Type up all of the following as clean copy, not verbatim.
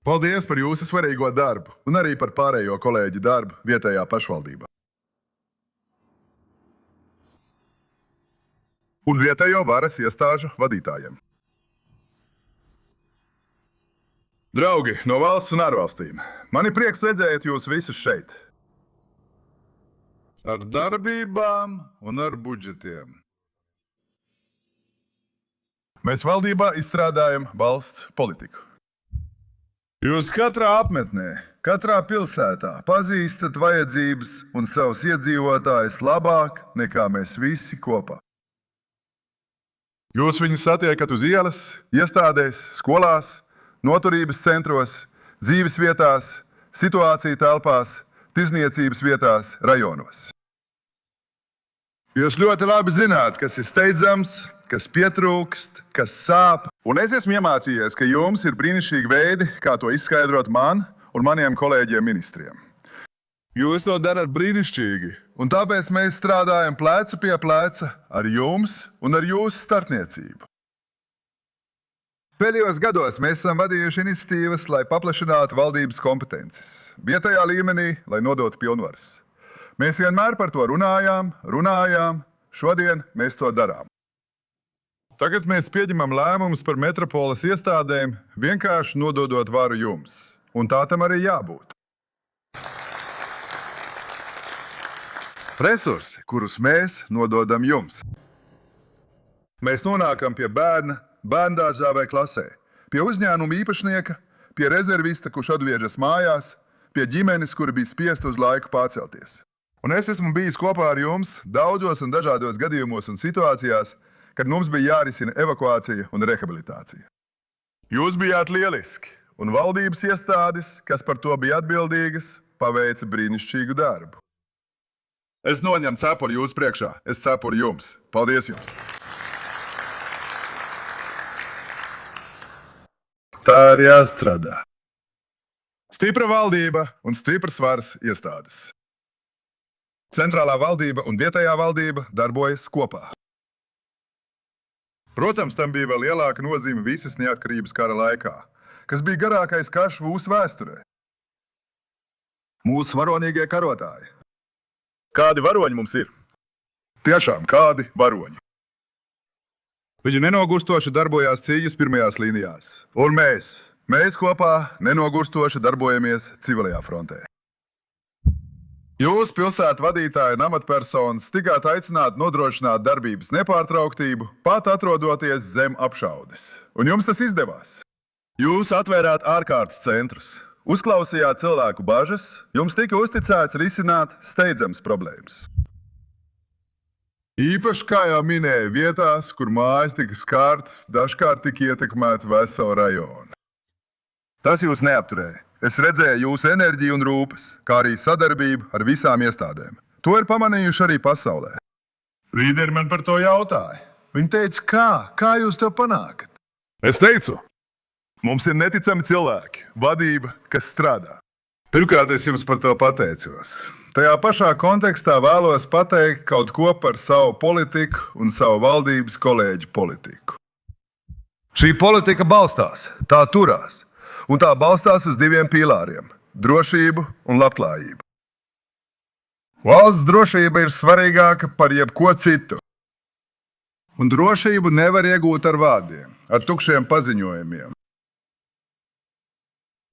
Paldies par jūsu svarīgo darbu un arī par pārējo kolēģi darbu vietējā pašvaldībā. Un vietējo varas iestāžu vadītājiem. Draugi no valsts un ārvalstīm, man ir prieks redzēt jūs visus šeit. Ar darbībām un ar budžetiem. Mēs valdībā izstrādājam valsts politiku. Jūs katrā apmetnē, katrā pilsētā pazīstat vajadzības un savus iedzīvotājus labāk nekā mēs visi kopā. Jūs viņus satiekat uz ielas, iestādēs, skolās, noturības centros, dzīves vietās, situāciju telpās, tirdzniecības vietās, rajonos. Jūs ļoti labi zināt, kas ir steidzams, kas pietrūkst, kas sāp. Un es esmu iemācījies, ka jums ir brīnišķīgi veidi, kā to izskaidrot man un maniem kolēģiem ministriem. Jūs to darat brīnišķīgi, un tāpēc mēs strādājam plecu pie pleca ar jums un ar jūsu starpniecību. Pēdējos gados mēs esam vadījuši iniciatīvas, lai paplašinātu valdības kompetences. Vietējā līmenī, lai nodotu pilnvaras. Mēs vienmēr par to runājām, šodien mēs to darām. Tagad mēs pieņemam lēmumus par metropoles iestādēm, vienkārši nododot varu jums. Un tā tam arī jābūt. Resursi, kurus mēs nododam jums. Mēs nonākam pie bērna, bērndārzā vai klasē, pie uzņēmuma īpašnieka, pie rezervista, kurš atgriežas mājās, pie ģimenes, kura bija spiesta uz laiku pārcelties. Un es esmu bijis kopā ar jums daudzos un dažādos gadījumos un situācijās, kad mums bija jārisina evakuācija un rehabilitācija. Jūs bijāt lieliski, un valdības iestādes, kas par to bija atbildīgas, paveica brīnišķīgu darbu. Es noņemu cepuri jūsu priekšā, es cepuri jums. Paldies jums! Tā ir jāstrādā. Stipra valdība un stipras varas iestādes. Centrālā valdība un vietējā valdība darbojas kopā. Protams, tam bija vēl lielāka nozīme visas neatkarības kara laikā, kas bija garākais karš mūsu vēsturē. Mūsu varonīgie karotāji. Kādi varoņi mums ir? Tiešām, kādi varoņi. Viņi nenogurstoši darbojās cīņas pirmajās līnijās. Un mēs kopā nenogurstoši darbojamies civilajā frontē. Jūs, pilsētu vadītāji un amatpersonas, tikāt aicināti nodrošināt darbības nepārtrauktību, pat atrodoties zem apšaudes. Un jums tas izdevās. Jūs atvērāt ārkārtas centrus, uzklausījāt cilvēku bažas, jums tika uzticēts risināt steidzamas problēmas. Īpaši, kā jau minēju, vietās, kur mājas tika skartas, dažkārt tika ietekmēta vesela rajona. Tas jūs neapturēja. Es redzēju jūsu enerģiju un rūpes, kā arī sadarbību ar visām iestādēm. To ir pamanījuši arī pasaulē. Līderi man par to jautāja. Viņi teica, kā jūs to panākat? Es teicu, mums ir neticami cilvēki, vadība, kas strādā. Pirmkārt, es jums par to pateicos. Tajā pašā kontekstā vēlos pateikt kaut ko par savu politiku un savu valdības kolēģu politiku. Šī politika balstās, tā turās. Un tā balstās uz diviem pīlāriem – drošību un labklājību. Valsts drošība ir svarīgāka par jebko citu. Un drošību nevar iegūt ar vārdiem, ar tukšiem paziņojumiem.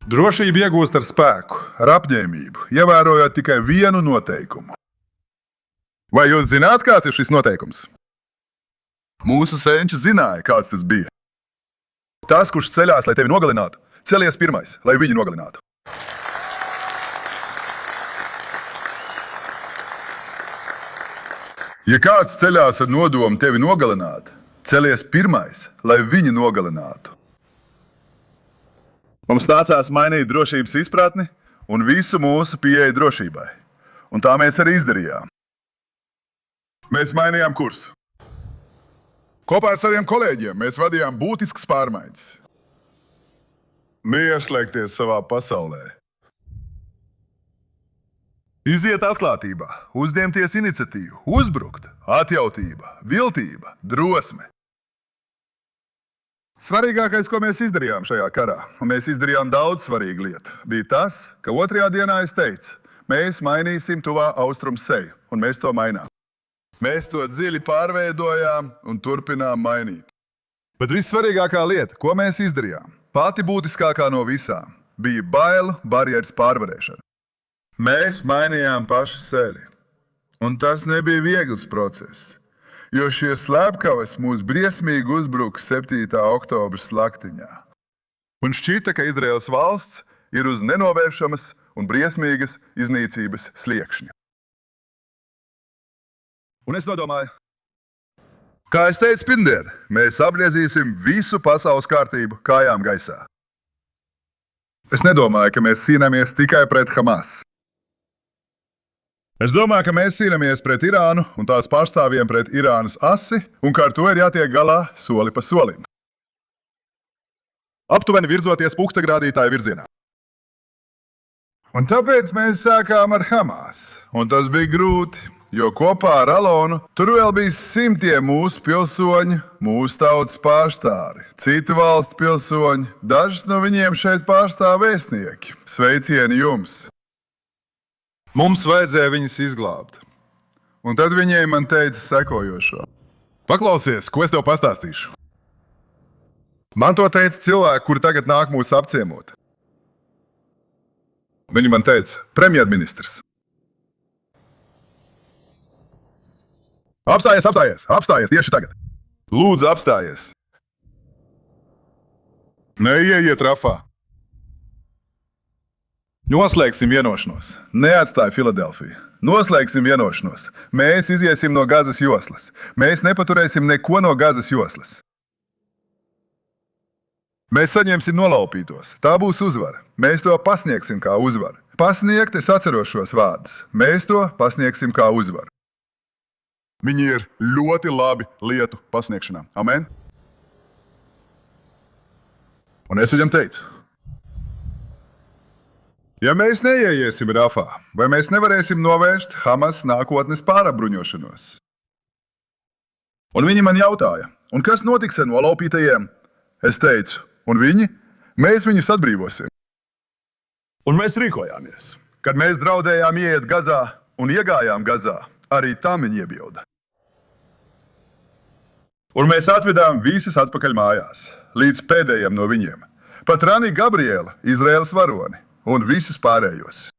Drošību iegūst ar spēku, ar apņēmību, ievērojot tikai vienu noteikumu. Vai jūs zināt, kāds ir šis noteikums? Mūsu senči zināja, kāds tas bija. Tas, kurš ceļās, lai tevi nogalinātu, celies pirmais, lai viņu nogalinātu. Ja kāds ceļās ar nodomu tevi nogalināt, celies pirmais, lai viņu nogalinātu. Mums nācās mainīt drošības izpratni un visu mūsu pieeju drošībai. Un tā mēs arī izdarījām. Mēs mainījām kursu. Kopā ar saviem kolēģiem mēs vadījām būtiskas pārmaiņas. Neieslēgties savā pasaulē. Iziet atklātībā, uzņemties iniciatīvu, uzbrukt, atjautība, viltība, drosme. Svarīgākais, ko mēs izdarījām šajā karā, un mēs izdarījām daudz svarīgu lietu, bija tas, ka otrajā dienā es teicu, mēs mainīsim tuvā austrumu seju, un mēs to mainām. Mēs to dziļi pārveidojām un turpinām mainīt. Bet vissvarīgākā lieta, ko mēs izdarījām, pati būtiskākā no visām, bija bailu barjeras pārvarēšana. Mēs mainījām pašu sevi, un tas nebija viegls process. Jo šie slepkavas mūs briesmīgi uzbruka 7. oktobra slaktiņā. Un šķita, ka Izraēlas valsts ir uz nenovēršamas un briesmīgas iznīcības sliekšņa. Un es nodomāju, kā es teicu pirmdien, mēs apgriezīsim visu pasaules kārtību kājām gaisā. Es nedomāju, ka mēs cīnāmies tikai pret Hamas. Es domāju, ka mēs cīnāmies pret Irānu un tās pārstāvjiem pret Irānas asi, un ka ar to ir jātiek galā soli pa solim. Aptuveni virzoties pukštegrādītāju virzienā. Un tāpēc mēs sākām ar Hamas, un tas bija grūti, jo kopā ar Alonu tur vēl bija simtiem mūsu pilsoņu, mūsu tautas pārstāvi, citu valstu pilsoņi, dažus no viņiem šeit pārstāv vēstnieki. Sveicieni jums! Mums vajadzēja viņus izglābt. Un tad viņiem man teica sekojošo. Paklausies, ko es tev pastāstīšu. Man to teica cilvēki, kuri tagad nāk mūs apciemot. Viņi man teica, premjerministrs. Apstājies, apstājies, apstājies tieši tagad. Lūdzu, apstājies. Neieiet rafā. Noslēgsim vienošanos. Neatstāj Filadelfiju. Noslēgsim vienošanos. Mēs iziesim no Gazas joslas. Mēs nepaturēsim neko no Gazas joslas. Mēs saņemsim nolaupītos. Tā būs uzvara. Mēs to pasniegsim kā uzvaru. Pasniegt, es atceros šos vārdus. Mēs to pasniegsim kā uzvaru. Viņi ir ļoti labi lietu pasniegšanā. Amen? Un es viņam teicu, ja mēs neieiesim Rafā, vai mēs nevarēsim novērst Hamas nākotnes pārapbruņošanos? Un viņi man jautāja, un kas notiks ar nolaupītajiem? Es teicu, un viņi? Mēs viņus atbrīvosim. Un mēs rīkojāmies. Kad mēs draudējām ieiet Gazā un iegājām Gazā, arī tam viņi iebilda. Un mēs atvedām visus atpakaļ mājās, līdz pēdējiem no viņiem. Pat Rani Gabriela, Izraēlas varoni. Un visus pārējos.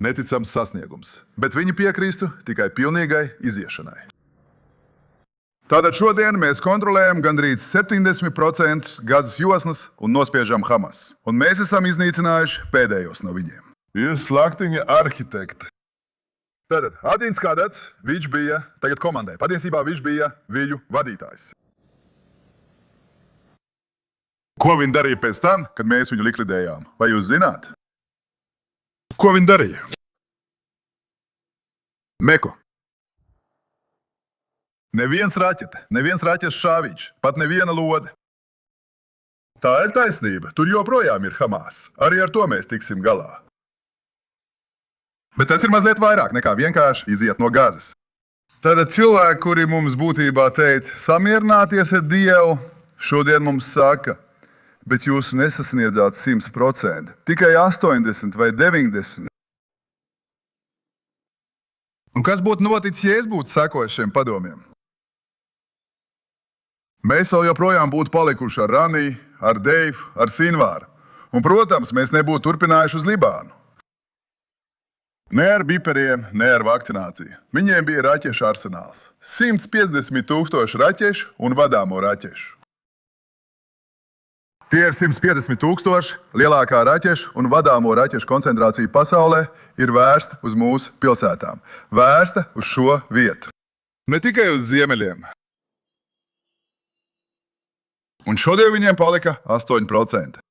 Neticams sasniegums, bet viņi piekrīstu tikai pilnīgai iziešanai. Tātad šodien mēs kontrolējam gandrīz 70% Gazas joslas un nospiežam Hamas. Un mēs esam iznīcinājuši pēdējos no viņiem. Jūs slaktiņa arhitekti. Tātad Adīns Kadats, viņš bija tagad komandē. Patiesībā viņš bija viņu vadītājs. Ko viņi darīja pēc tam, kad mēs viņu likvidējām? Vai jūs zināt? Ko viņi darīja? Meko. Neviens raķetes šāviņš, pat neviena lode. Tā ir taisnība, tur joprojām ir Hamas. Arī ar to mēs tiksim galā. Bet tas ir mazliet vairāk nekā vienkārši iziet no Gazas. Tātad cilvēki, kuri mums būtībā teica, samierināties ar Dievu, šodien mums saka, bet jūs nesasniedzāt 100%, tikai 80 vai 90. Un kas būtu noticis, ja es būtu sekojis šiem padomiem? Mēs vēl joprojām būtu palikuši ar Rani, ar Deivu, ar Sinvāru. Un, protams, mēs nebūtu turpinājuši uz Libānu. Ne ar biperiem, ne ar vakcināciju. Viņiem bija raķešu arsenāls. 150 000 raķešu un vadāmo raķešu. Tie ir 150 000, lielākā raķešu un vadāmo raķešu koncentrācija pasaulē ir vērsta uz mūsu pilsētām. Vērsta uz šo vietu. Ne tikai uz ziemeļiem. Un šodien viņiem palika 8%.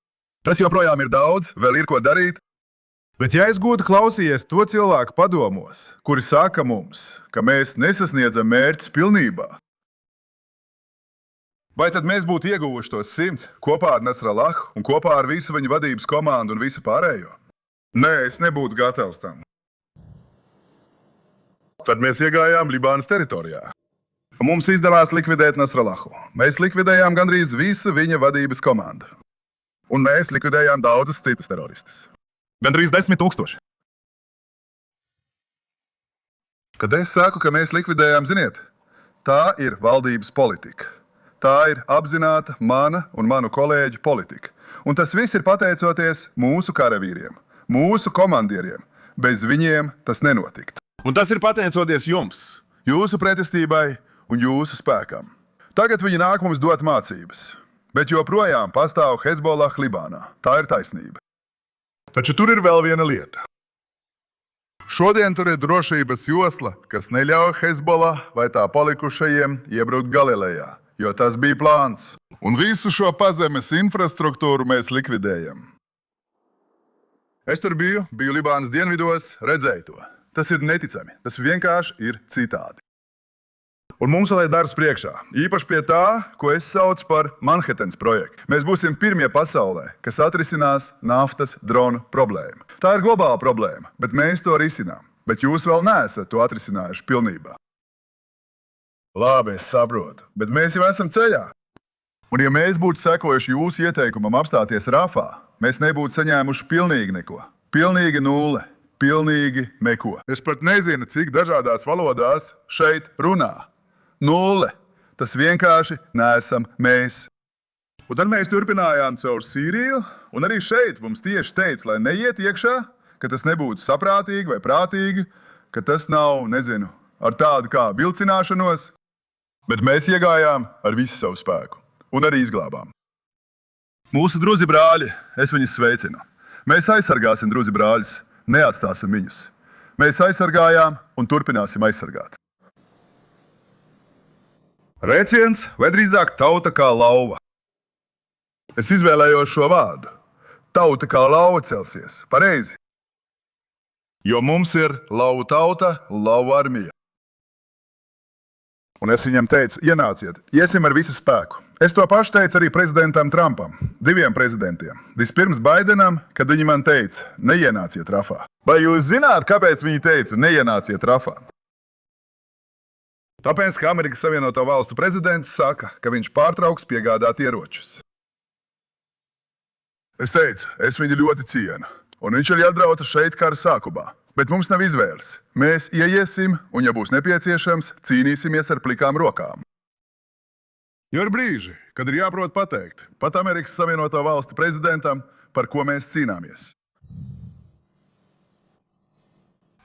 Tas joprojām ir daudz, vēl ir ko darīt. Bet ja es būtu klausījies to cilvēku padomos, kuri saka mums, ka mēs nesasniedzam mērķus pilnībā, vai tad mēs būtu ieguvuši tos 100 kopā ar Nasrallahu un kopā ar visu viņa vadības komandu un visu pārējo? Nē, es nebūtu gatavs tam. Tad mēs iegājām Libānas teritorijā. Mums izdevās likvidēt Nasrallahu. Mēs likvidējām gandrīz visu viņa vadības komandu. Un mēs likvidējām daudzus citus teroristus. Gandrīz 10 000. Kad es saku, ka mēs likvidējām, ziniet, tā ir valdības politika. Tā ir apzināta mana un manu kolēģu politika. Un tas viss ir pateicoties mūsu karavīriem, mūsu komandieriem. Bez viņiem tas nenotiktu. Un tas ir pateicoties jums. Jūsu pretestībai un jūsu spēkam. Tagad viņi nāk mums dot mācības, bet joprojām pastāv Hezbollah Libānā. Tā ir taisnība. Taču tur ir vēl viena lieta. Šodien tur ir drošības josla, kas neļauj Hezbollah vai tā palikušajiem iebrukt Galilejā, jo tas bija plāns. Un visu šo pazemes infrastruktūru mēs likvidējam. Es tur biju Libānas dienvidos, redzēju to. Tas ir neticami, tas vienkārši ir citādi. Un mums vēl ir darbs priekšā, īpaši pie tā, ko es saucu par Manhatans projektu. Mēs būsim pirmie pasaulē, kas atrisinās naftas dronu problēmu. Tā ir globāla problēma, bet mēs to risinām. Bet jūs vēl neesat to atrisinājuši pilnībā. Labi, es saprotu, bet mēs jau esam ceļā. Un ja mēs būtu sekojuši jūsu ieteikumam apstāties Rafā, mēs nebūtu saņēmuši pilnīgi neko. Pilnīgi nulle. Pilnīgi neko. Es pat nezinu, cik dažādās valodās šeit runā. Nulle. Tas vienkārši neesam mēs. Un tad mēs turpinājām caur Sīriju, un arī šeit mums tieši teica, lai neiet iekšā, ka tas nebūtu saprātīgi vai prātīgi, ka tas nav, nezinu, ar tādu kā vilcināšanos, bet mēs iegājām ar visu savu spēku un arī izglābām. Mūsu druzi brāļi, es viņus sveicinu. Mēs aizsargāsim druzi brāļus. Neatstāsim viņus. Mēs aizsargājām un turpināsim aizsargāt. Rēciens vai drīzāk tauta kā lauva. Es izvēlējos šo vārdu. Tauta kā lauva celsies. Pareizi. Jo mums ir lauva tauta un lauva armija. Un es viņam teicu, ienāciet, iesim ar visu spēku. Es to pašu teicu arī prezidentam Trumpam, 2 prezidentiem. Vispirms Baidenam, kad viņi man teica, neienāciet Rafā. Vai jūs zināt, kāpēc viņi teica, neienāciet Rafā? Tāpēc, ka Amerikas Savienoto Valstu prezidents saka, ka viņš pārtrauks piegādāt ieročus. Es teicu, es viņu ļoti cienu, un viņš arī atbrauca šeit kara sākumā. Bet mums nav izvēles. Mēs ieiesim, un, ja būs nepieciešams, cīnīsimies ar plikām rokām. Jo ir brīži, kad ir jāprot pateikt, pat Amerikas Savienoto Valstu prezidentam, par ko mēs cīnāmies.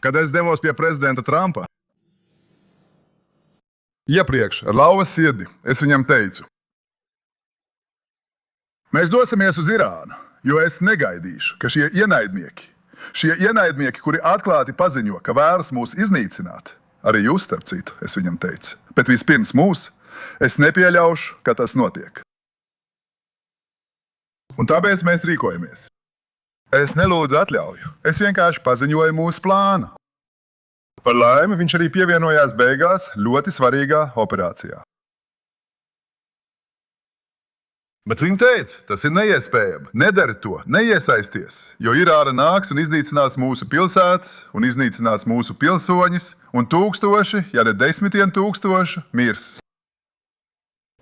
Kad es devos pie prezidenta Trumpa, iepriekš ar lauvas sirdi, es viņam teicu, mēs dosimies uz Irānu, jo es negaidīšu, ka šie ienaidnieki, kuri atklāti paziņo, ka vēlas mūs iznīcināt, arī jūs, starp citu, es viņam teicu, bet vispirms mūs, es nepieļaušu, ka tas notiek. Un tāpēc mēs rīkojamies. Es nelūdzu atļauju, es vienkārši paziņoju mūsu plānu. Par laimi viņš arī pievienojās beigās ļoti svarīgā operācijā. Bet viņi teica, tas ir neiespējami, nedari to, neiesaisties, jo Irāna nāks un iznīcinās mūsu pilsētas un iznīcinās mūsu pilsoņus, un tūkstoši, ja ne 10 000, mirs.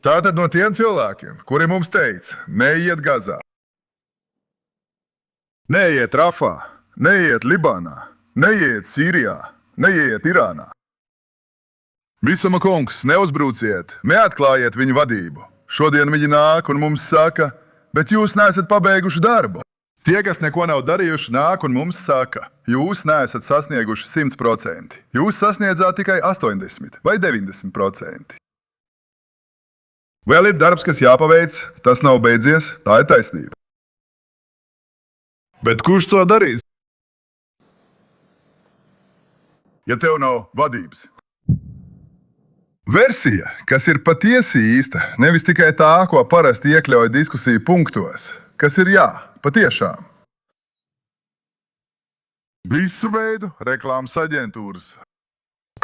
Tātad no tiem cilvēkiem, kuri mums teica, neiet Gazā, neiet Rafā, neiet Libānā, neiet Sīrijā, neiet Irānā. Visuma kungs, neuzbruciet, neatklājiet viņu vadību. Šodien viņi nāk un mums saka, bet jūs neesat pabeiguši darbu. Tie, kas neko nav darījuši, nāk un mums saka, jūs neesat sasnieguši 100%. Jūs sasniedzāt tikai 80 vai 90%. Vēl ir darbs, kas jāpaveic, tas nav beidzies, tā ir taisnība. Bet kurš to darīs? Ja tev nav vadības. Versija, kas ir patiesi īsta, nevis tikai tā, ko parasti iekļauj diskusiju punktos, kas ir jā, patiešām. Visu veidu reklāmas aģentūras.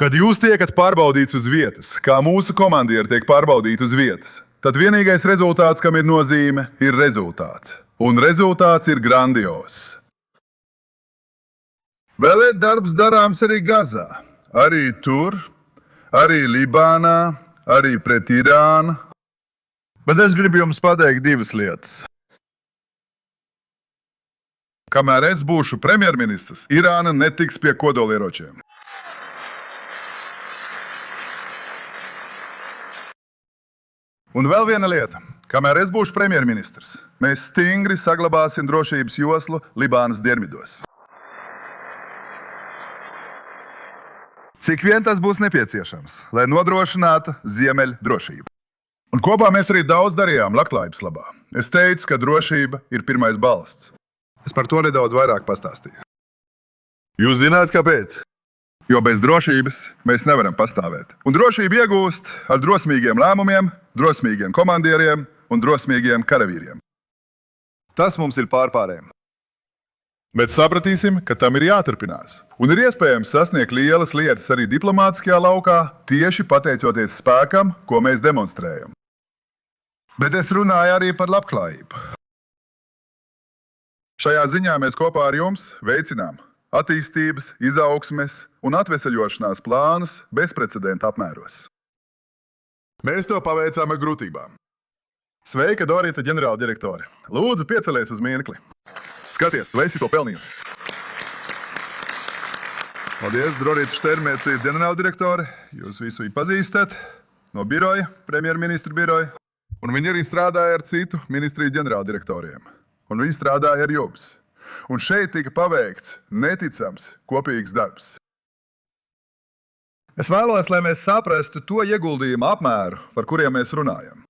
Kad jūs tiekat pārbaudīts uz vietas, kā mūsu komandieri tiek pārbaudīti uz vietas, tad vienīgais rezultāts, kam ir nozīme, ir rezultāts. Un rezultāts ir grandios. Vēl ir darbs darāms arī Gazā. Arī tur. Arī Libānā, arī pret Irānu. Bet es gribu jums pateikt divas lietas. Kamēr es būšu premjerministrs, Irāna netiks pie kodolieročiem. Un vēl viena lieta. Kamēr es būšu premjerministrs, mēs stingri saglabāsim drošības joslu Libānas dienvidos. Cik vien tas būs nepieciešams, lai nodrošinātu ziemeļu drošību. Un kopā mēs arī daudz darījām labklājības labā. Es teicu, ka drošība ir pirmais balsts. Es par to nedaudz vairāk pastāstīju. Jūs zināt, kāpēc? Jo bez drošības mēs nevaram pastāvēt. Un drošību iegūst ar drosmīgiem lēmumiem, drosmīgiem komandieriem un drosmīgiem karavīriem. Tas mums ir pārpārējiem. Bet sapratīsim, ka tam ir jāturpinās. Un ir iespējams sasniegt lielas lietas arī diplomātiskajā laukā, tieši pateicoties spēkam, ko mēs demonstrējam. Bet es runāju arī par labklājību. Šajā ziņā mēs kopā ar jums veicinām attīstības, izaugsmes un atveseļošanās plānus bezprecedenta apmēros. Mēs to paveicām ar grūtībām. Sveika, Dorita ģenerāldirektore. Lūdzu, piecelies uz mirkli. Skaties, tu esi to pelnījusi. Paldies, Dorita Štermēci, ģenerāldirektore. Jūs visu pazīstat no biroja, premjerministra biroja. Un viņi arī strādāja ar citu ministriju ģenerāldirektoriem. Un viņi strādāja ar jums. Un šeit tika paveikts neticams kopīgs darbs. Es vēlos, lai mēs saprastu to ieguldījumu apmēru, par kuriem mēs runājam.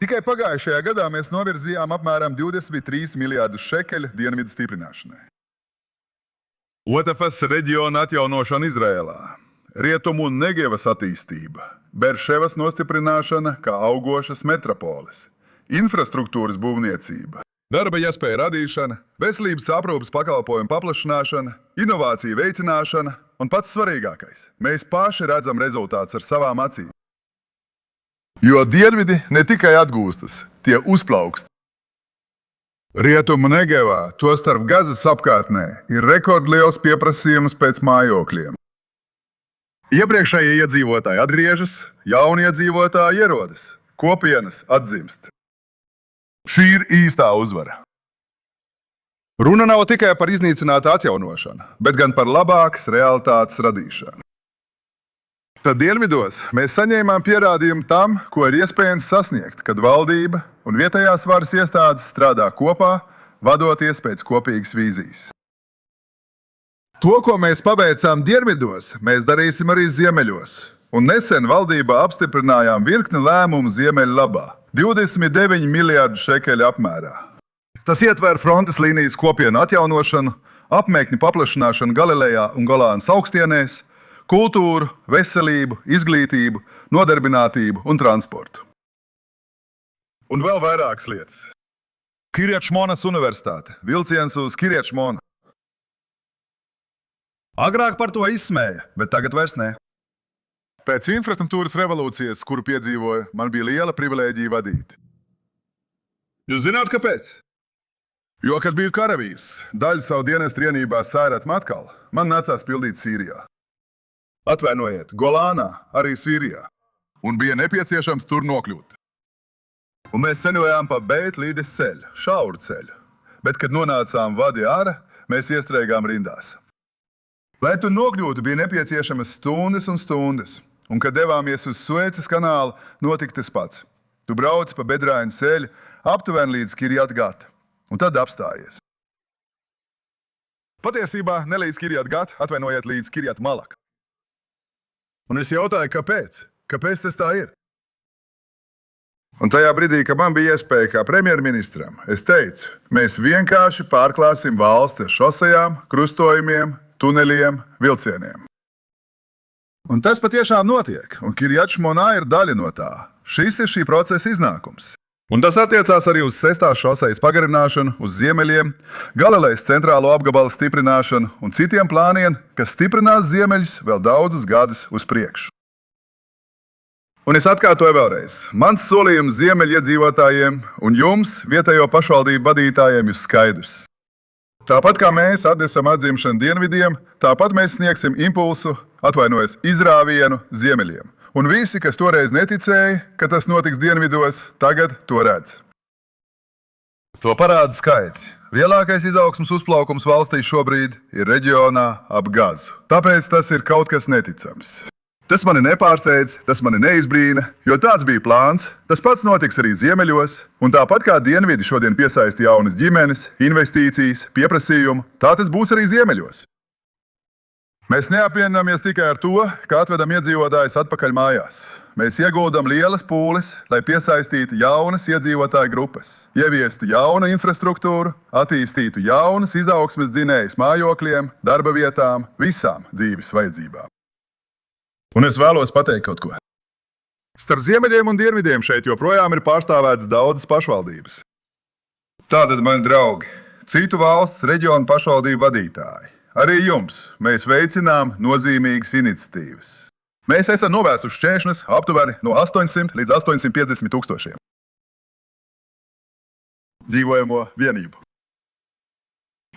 Tikai pagājušajā gadā mēs novirzījām apmēram 23 miljārdus šekeļu dienvidu stiprināšanai. OTFS reģiona atjaunošana Izrēlā, Rietumu Negevas attīstība, Berševas nostiprināšana kā augošas metropoles, infrastruktūras būvniecība, darba iespēju radīšana, veselības aprūpes pakalpojumu paplašināšana, inovāciju veicināšana un pats svarīgākais – mēs paši redzam rezultātus ar savām acīm. Jo dienvidi ne tikai atgūstas, tie uzplaukst. Rietumu Negevā, tostarp Gazas apkārtnē, ir rekordliels pieprasījums pēc mājokļiem. Iepriekšējie iedzīvotāji atgriežas, jauni iedzīvotāji ierodas, kopienas atdzimst. Šī ir īstā uzvara. Runa nav tikai par iznīcinātu atjaunošanu, bet gan par labākas realitātes radīšanu. Tad dienvidos mēs saņēmām pierādījumu tam, ko ir iespējams sasniegt, kad valdība un vietējās varas iestādes strādā kopā, vadoties pēc kopīgas vīzijas. To, ko mēs paveicām dienvidos, mēs darīsim arī ziemeļos. Un nesen valdībā apstiprinājām virkni lēmumu ziemeļu labā. 29 miljārdu šekeļu apmērā. Tas ietver frontes līnijas kopienu atjaunošanu, apmēkņu paplašināšanu Galilejā un Golānas augstienēs, kultūru, veselību, izglītību, nodarbinātību un transportu. Un vēl vairākas lietas. Kirjačmonas universitāte, vilciens uz Kirjačmonu. Agrāk par to izsmēja, bet tagad vairs ne. Pēc infrastruktūras revolūcijas, kuru piedzīvoju, man bija liela privilēģija vadīt. Jūs zināt, kāpēc? Jo, kad biju karavīrs, daļu savu dienestu ienībā Sairat Matkal, man nācās pildīt Sīrijā. Atvainojiet, Golānā, arī Sīrijā. Un bija nepieciešams tur nokļūt. Un mēs ceļojām pa Beitlīdes ceļu, šauru ceļu. Bet, kad nonācām Vadi Ara, mēs iestrēgām rindās. Lai tu nokļūtu, bija nepieciešamas stundas un stundas. Un, kad devāmies uz Suecas kanālu, notika tas pats. Tu brauc pa bedrāinu ceļu, aptuveni līdz Kirjat Gat, un tad apstājies. Patiesībā ne līdz Kirjat Gat, atvainojiet, līdz Kirjat Malak. Un es jautāju, kāpēc? Kāpēc tas tā ir? Un tajā brīdī, kad man bija iespēja kā premjerministram, es teicu, mēs vienkārši pārklāsim valsti ar šosejām, krustojumiem, tuneļiem, vilcieniem. Un tas patiešām notiek, un Kirjačmonā ir daļa no tā. Šis ir šī procesa iznākums. Un tas attiecās arī uz 6. šosejas pagarināšanu, uz ziemeļiem, Galilejas centrālo apgabalu stiprināšanu un citiem plāniem, kas stiprinās ziemeļus vēl daudzus gadus uz priekšu. Un es atkārtoju vēlreiz. Mans solījums ziemeļiedzīvotājiem un jums, vietējo pašvaldību vadītājiem, ir skaidrs. Tāpat kā mēs atnesam atzimšanu dienvidiem, tāpat mēs sniegsim impulsu, izrāvienu ziemeļiem. Un visi, kas toreiz neticēja, ka tas notiks dienvidos, tagad to redz. To parāda skaitļi. Lielākais izaugsmes uzplaukums valstī šobrīd ir reģionā ap Gazu. Tāpēc tas ir kaut kas neticams. Tas mani nepārsteidz, tas mani neizbrīna, jo tāds bija plāns. Tas pats notiks arī ziemeļos, un tāpat kā dienvidi šodien piesaista jaunas ģimenes, investīcijas, pieprasījumu, tā tas būs arī ziemeļos. Mēs neapvienojamies tikai ar to, ka atvedam iedzīvotājus atpakaļ mājās. Mēs ieguldam lielas pūles, lai piesaistītu jaunas iedzīvotāju grupas, ieviestu jaunu infrastruktūru, attīstītu jaunas izaugsmes dzinējus mājokļiem, darba vietām, visām dzīves vajadzībām. Un es vēlos pateikt kaut ko. Starp ziemeļiem un dienvidiem šeit joprojām ir pārstāvētas daudzas pašvaldības. Tātad, mani draugi, citu valsts reģionu pašvaldību vadītāji, arī jums mēs veicinām nozīmīgas iniciatīvas. Mēs esam novērsuši šķēršļus aptuveni no 800 līdz 850 tūkstošiem dzīvojamo vienību.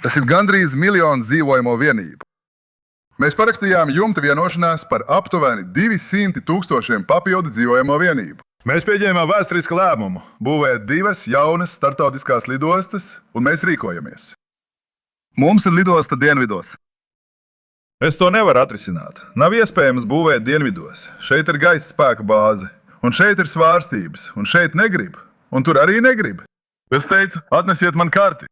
Tas ir gandrīz miljons dzīvojamo vienību. Mēs parakstījām jumta vienošanās par aptuveni 200 tūkstošiem papildu dzīvojamo vienību. Mēs pieņēmām vēsturisku lēmumu būvēt 2 jaunas startautiskās lidostas, un mēs rīkojamies. Mums ir lidosta dienvidos. Es to nevaru atrisināt. Nav iespējams būvēt dienvidos. Šeit ir gaisa spēka bāze, un šeit ir svārstības, un šeit negrib, un tur arī negrib. Es teicu, atnesiet man karti.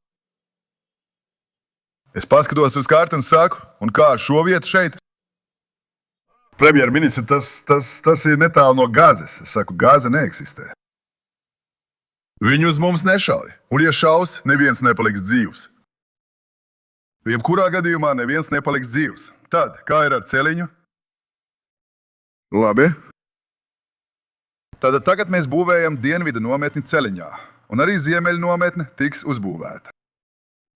Es paskatos uz karti un saku, un kā ar šo vietu šeit? Premjerministri, tas ir netālu no Gazas. Es saku, Gaza neeksistē. Viņi uz mums nešauj, un ja šaus, neviens nepaliks dzīvs. Jebkurā gadījumā neviens nepaliks dzīvs. Tad, kā ir ar celiņu? Labi. Tad tagad mēs būvējam dienvidu nometni celiņā, un arī ziemeļu nometne tiks uzbūvēta.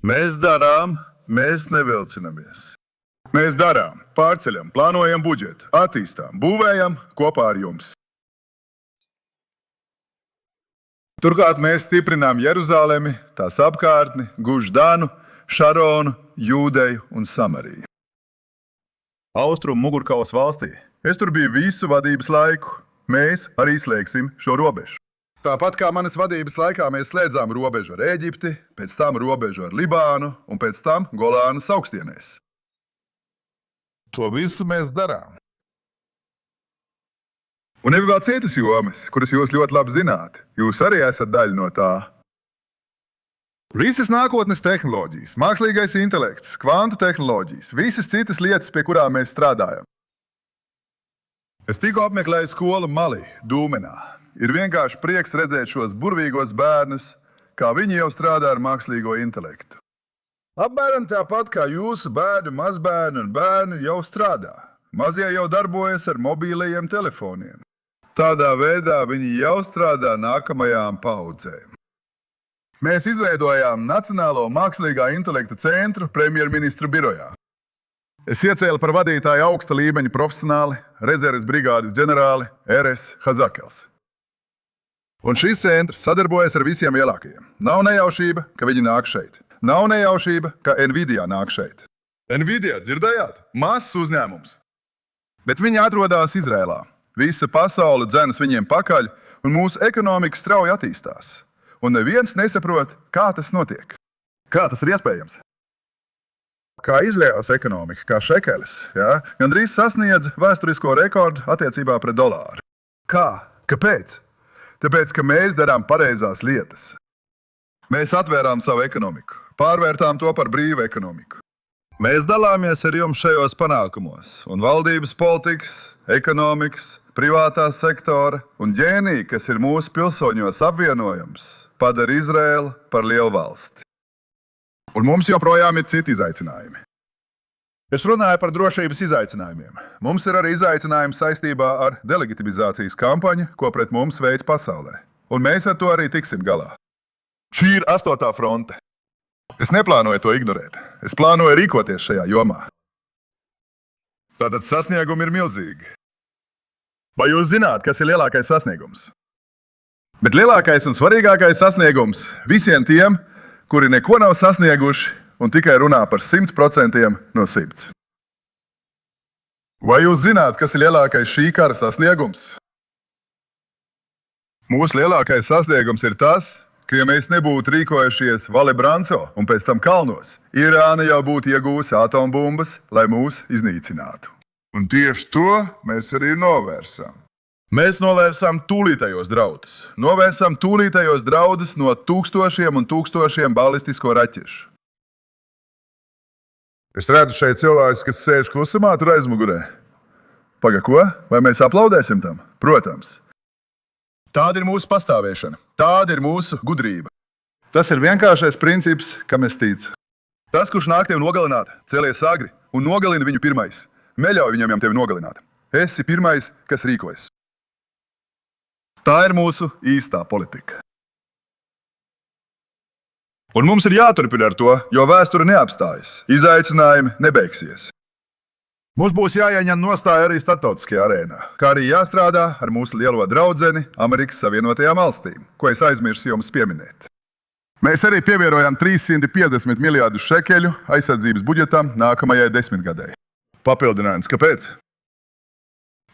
Mēs darām, mēs nevilcinamies. Mēs darām, pārceļam, plānojam budžetu, attīstām, būvējam kopā ar jums. Turklāt mēs stiprinām Jeruzalemi, tās apkārtni, Guždanu, Šaronu, Jūdeju un Samariju. Austrumu mugurkaules valstī. Es tur biju visu vadības laiku. Mēs arī slēgsim šo robežu. Tāpat kā manas vadības laikā mēs slēdzām robežu ar Ēģipti, pēc tam robežu ar Libānu un pēc tam Golānas augstienēs. To visu mēs darām. Un ir vēl citas jomas, kuras jūs ļoti labi zināt. Jūs arī esat daļa no tā. Visas nākotnes tehnoloģijas, mākslīgais intelekts, kvantu tehnoloģijas, visas citas lietas, pie kurām mēs strādājam. Es tikko apmeklēju skolu Mali, Dūmenā. Ir vienkārši prieks redzēt šos burvīgos bērnus, kā viņi jau strādā ar mākslīgo intelektu. Apmēram tāpat kā jūsu bērni, mazbērni un bērni jau strādā. Mazie jau darbojas ar mobīlajiem telefoniem. Tādā veidā viņi jau strādā nākamajām paudzēm. Mēs izveidojām Nacionālo mākslīgā intelekta centru premjerministra birojā. Es iecēlu par vadītāju augsta līmeņa profesionāli, rezerves brigādes ģenerāli R.S. Hazakels. Un šis centrs sadarbojas ar visiem lielākajiem. Nav nejaušība, ka viņi nāk šeit. Nav nejaušība, ka Nvidia nāk šeit. Nvidia, dzirdējāt? Mazs uzņēmums. Bet viņi atrodas Izrēlā. Visa pasaule dzenas viņiem pakaļ, un mūsu ekonomika strauji attīstās. Un neviens nesaprot, kā tas notiek. Kā tas ir iespējams? Kā izlielās ekonomika, kā šekelis, gandrīz sasniedz vēsturisko rekordu attiecībā pret dolāru. Kā? Kāpēc? Tāpēc, ka mēs darām pareizās lietas. Mēs atvērām savu ekonomiku, pārvērtām to par brīvu ekonomiku. Mēs dalāmies ar jums šajos panākumos, un valdības politikas, ekonomikas, privātā sektora un ģēnija, kas ir mūsu pilsoņos apvienojams, padara Izraēlu par lielu valsti. Un mums joprojām ir citi izaicinājumi. Es runāju par drošības izaicinājumiem. Mums ir arī izaicinājumi saistībā ar delegitimizācijas kampaņu, ko pret mums veids pasaulē. Un mēs ar to arī tiksim galā. Šī ir 8. fronte. Es neplānoju to ignorēt. Es plānoju rīkoties šajā jomā. Tātad sasniegumi ir milzīgi. Vai jūs zināt, kas ir lielākais sasniegums? Bet lielākais un svarīgākais sasniegums visiem tiem, kuri neko nav sasnieguši un tikai runā par 100% no 100. Vai jūs zināt, kas ir lielākais šī kara sasniegums? Mūsu lielākais sasniegums ir tas, ka, ja mēs nebūtu rīkojušies Valebranco un pēc tam kalnos, Irāna jau būtu iegūsi atombumbas, lai mūs iznīcinātu. Un tieši to mēs arī novērsām. Mēs novērsām tūlītējos draudus. Novērsām tūlītējos draudus no tūkstošiem un tūkstošiem balistisko raķešu. Es redzu šeit cilvēkus, kas sēž klusumā tur aizmugurē. Paga, ko? Vai mēs aplaudēsim tam? Protams. Tāda ir mūsu pastāvēšana. Tāda ir mūsu gudrība. Tas ir vienkāršais princips, kam es ticu. Tas, kurš nāk tevi nogalināt, celies agri un nogalina viņu pirmais. Neļauj viņam tevi nogalināt. Esi pirmais, kas rīkojas. Tā ir mūsu īstā politika. Un mums ir jāturpina ar to, jo vēsture neapstājas. Izaicinājumi nebeigsies. Mums būs jāieņem nostāja arī starptautiskajā arēnā, kā arī jāstrādā ar mūsu lielo draudzeni Amerikas Savienotajām valstīm, ko es aizmirsu jums pieminēt. Mēs arī pievienojam 350 miljārdus šekeļu aizsardzības budžetam nākamajai 10 gadai. Papildinājums, kāpēc?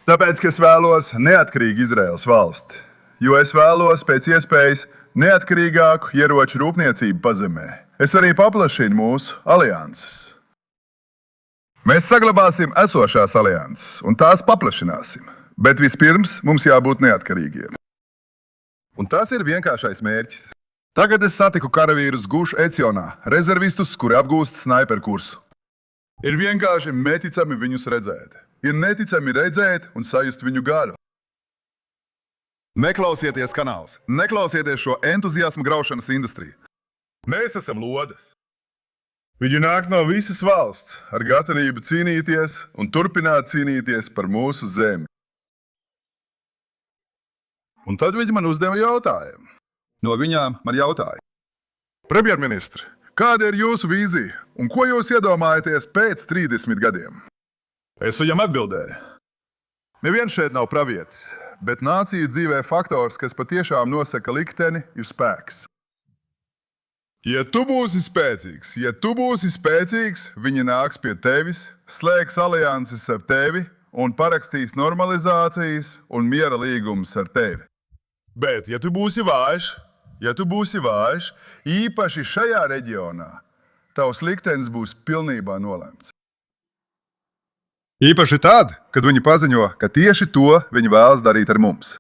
Tāpēc, ka es vēlos neatkarīgu Izraēlas valsti, jo es vēlos pēc iespējas neatkarīgāku ieroču rūpniecību pazemē. Es arī paplašinu mūsu alianses. Mēs saglabāsim esošās alianses un tās paplašināsim, bet vispirms mums jābūt neatkarīgiem. Un tas ir vienkāršais mērķis. Tagad es satiku karavīrus Gušu Ecionā, rezervistus, kuri apgūst snaiperu kursu. Ir vienkārši neticami viņus redzēt. Ir neticami redzēt un sajust viņu garu. Neklausieties kanāls, neklausieties šo entuziasmu graušanas industriju. Mēs esam lodes. Viņi nāk no visas valsts ar gatavību cīnīties un turpināt cīnīties par mūsu zemi. Un tad viņi man uzdeva jautājumu. No viņām man jautāja: Premjerministri, kāda ir jūsu vīzija un ko jūs iedomājaties pēc 30 gadiem? Es viņam atbildēju: Neviens šeit nav pravietis, bet nāciju dzīvē faktors, kas patiešām nosaka likteni, ir spēks. Ja tu būsi spēcīgs, viņi nāks pie tevis, slēgs alianses ar tevi un parakstīs normalizācijas un miera līgumus ar tevi. Bet, ja tu būsi vājš, īpaši šajā reģionā, tavs liktenis būs pilnībā nolemts. Īpaši tad, kad viņi paziņo, ka tieši to viņi vēlas darīt ar mums.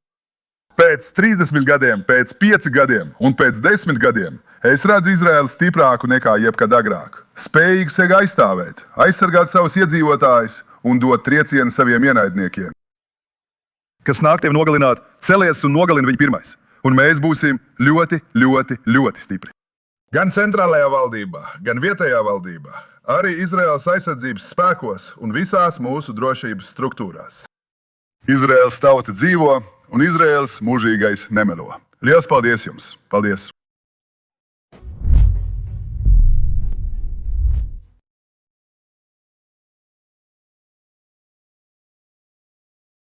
Pēc 30 gadiem, pēc 5 gadiem un pēc 10 gadiem es redzu Izraēlu stiprāku nekā jebkad agrāk, spējīgu sevi aizstāvēt, aizsargāt savus iedzīvotājus un dot triecienu saviem ienaidniekiem. Kas nāk tevi nogalināt, celies un nogalina viņu pirmais, un mēs būsim ļoti, ļoti, ļoti stipri. Gan centrālajā valdībā, gan vietējā valdībā, arī Izraēlas aizsardzības spēkos un visās mūsu drošības struktūrās. Izraēlas tauta dzīvo un Izraēlas mūžīgais nemelo. Lielas paldies jums! Paldies!